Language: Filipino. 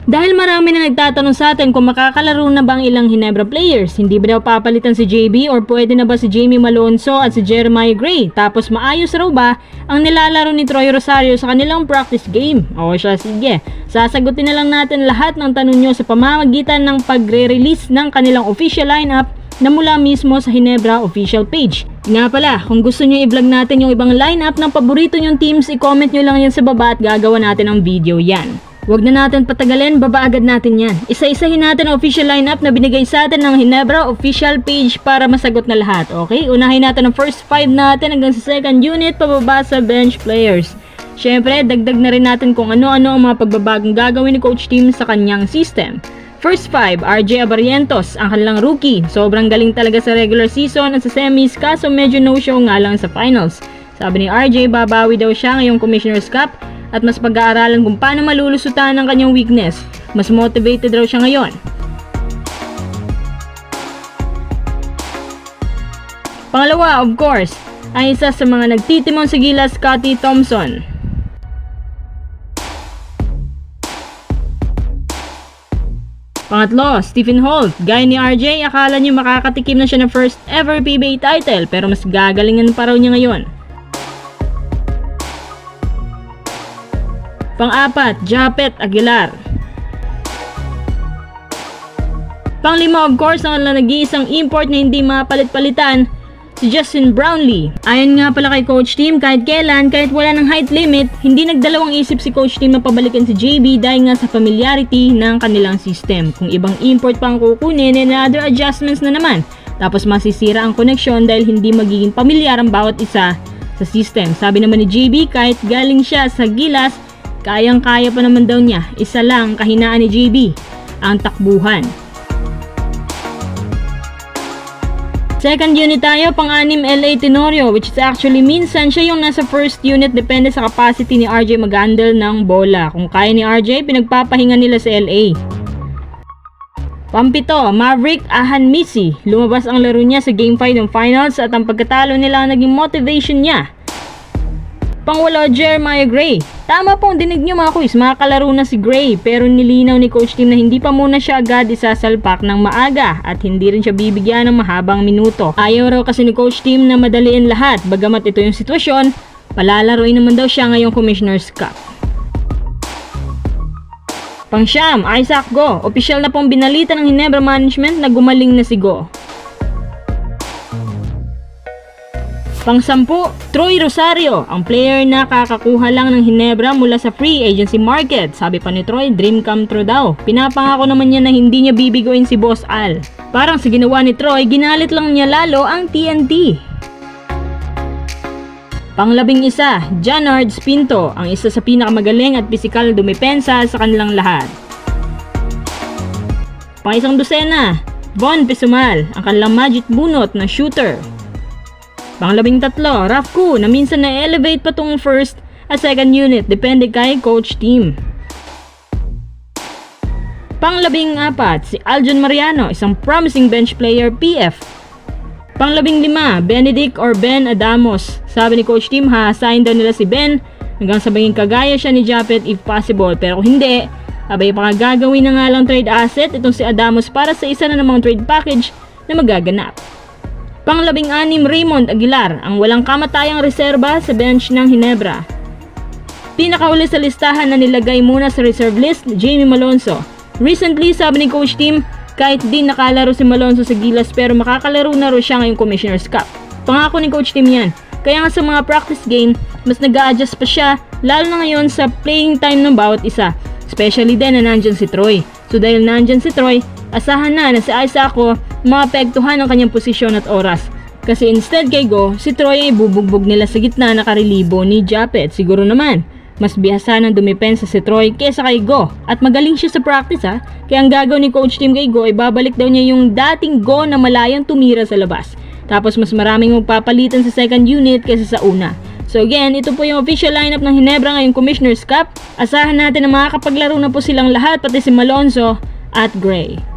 Dahil marami na nagtatanong sa atin kung makakalaro na ba ang ilang Ginebra players, hindi ba daw papalitan si JB or pwede na ba si Jamie Malonzo at si Jeremiah Gray? Tapos maayos raw ba ang nilalaro ni Troy Rosario sa kanilang practice game? O siya, sige, sasagutin na lang natin lahat ng tanong nyo sa pamamagitan ng pagre-release ng kanilang official lineup na mula mismo sa Ginebra official page. Nga pala, kung gusto nyo i-vlog natin yung ibang lineup ng paborito nyong teams, i-comment nyo lang yan sa baba at gagawa natin ng video yan. Huwag na natin patagalin, baba agad natin yan. Isa-isahin natin ang official lineup na binigay sa atin ng Ginebra official page para masagot na lahat. Okay, unahin natin ang first 5 natin hanggang sa second unit pababa sa bench players. Syempre, dagdag na rin natin kung ano-ano ang mga pagbabagong gagawin ni Coach Tim sa kanyang system. First 5, RJ Abarrientos, ang kanilang rookie. Sobrang galing talaga sa regular season at sa semis, kaso medyo no-show nga lang sa finals. Sabi ni RJ, babawi daw siya ngayong Commissioner's Cup at mas pag-aaralan kung paano malulusutan ang kanyang weakness. Mas motivated raw siya ngayon. Pangalawa, of course, ay isa sa mga nagtitimon sa gilas, Scottie Thompson. Pangatlo, Stephen Holt. Gaya ni RJ, akala niyo makakatikim na siya ng first ever PBA title pero mas gagalingan pa raw niya ngayon. Pang-apat, Japet Aguilar. Pang-lima, of course, ang nag-iisang import na hindi mapalit-palitan, si Justin Brownlee. Ayon nga pala kay Coach Tim, kahit kailan, kahit wala ng height limit, hindi nagdalawang isip si Coach Tim na pabalikan si JB dahil nga sa familiarity ng kanilang system. Kung ibang import pang kukunin, and other adjustments na naman. Tapos masisira ang koneksyon dahil hindi magiging pamilyar ang bawat isa sa system. Sabi naman ni JB, kahit galing siya sa gilas, kayang-kaya pa naman daw niya. Isa lang kahinaan ni JB, ang takbuhan. Second unit tayo, pang-anim, LA Tenorio, which is actually minsan siya yung nasa first unit depende sa capacity ni RJ mag-handle ng bola. Kung kaya ni RJ, pinagpapahinga nila sa LA. Pampito, Maverick Ahanmisi. Lumabas ang laro niya sa Game 5 ng finals at ang pagkatalo nila naging motivation niya. Pangwalo, Jeremiah Gray. Tama pong dinig nyo mga kuis, makakalaro na si Gray pero nilinaw ni Coach Tim na hindi pa muna siya agad isasalpak ng maaga at hindi rin siya bibigyan ng mahabang minuto. Ayaw raw kasi ni Coach Tim na madaliin lahat, bagamat ito yung sitwasyon, palalaroin naman daw siya ngayong Commissioner's Cup. Pang-siyam, Isaac Go. Opisyal na pong binalita ng Ginebra Management na gumaling na si Go. Pang-sampu, Troy Rosario, ang player na kakakuha lang ng Ginebra mula sa free agency market. Sabi pa ni Troy, dream come true daw. Pinapangako naman niya na hindi niya bibigoin si Boss Al. Parang sa ginawa ni Troy, ginalit lang niya lalo ang TNT. Pang-11, Janard Pinto, ang isa sa pinakamagaling at pisikal na dumepensa sa kanilang lahat. Pang-12, Von Pesumal, ang kanilang magic bunot na shooter. Pang-13, Rafku, na minsan na-elevate pa tong first at second unit, depende kay Coach Tim. Pang-14, si Aljon Mariano, isang promising bench player, PF. Pang-15, Benedict or Ben Adamos. Sabi ni Coach Tim, ha-assign daw nila si Ben hanggang sa maging kagaya siya ni Japet if possible. Pero kung hindi, abay pa gagawin na nga lang trade asset itong si Adamos para sa isa na namang trade package na magaganap. Pang-16, Raymond Aguilar, ang walang kamatayang reserba sa bench ng Ginebra. Pinakauli sa listahan na nilagay muna sa reserve list, Jamie Malonzo. Recently, sabi ni Coach Tim, kahit di nakalaro si Malonzo sa gilas pero makakalaro na rin siya ngayong Commissioner's Cup. Pangako ni Coach Tim yan. Kaya nga sa mga practice game, mas nag-a-adjust pa siya, lalo na ngayon sa playing time ng bawat isa. Especially din na nandyan si Troy. So dahil nandyan si Troy, asahan na si Isaac Go maapektuhan ang kanyang posisyon at oras. Kasi instead kay Go, si Troy ay bubugbog nila sa gitna na karelibo ni Japet. Siguro naman, mas bihasa ng dumepensa si Troy kesa kay Go. At magaling siya sa practice Kaya ang gagawin ni Coach Tim kay Go ay babalik daw niya yung dating Go na malayang tumira sa labas. Tapos mas maraming magpapalitan sa second unit kesa sa una. So again, ito po yung official lineup ng Ginebra ngayong Commissioner's Cup. Asahan natin na makakapaglaro na po silang lahat, pati si Malonzo at Gray.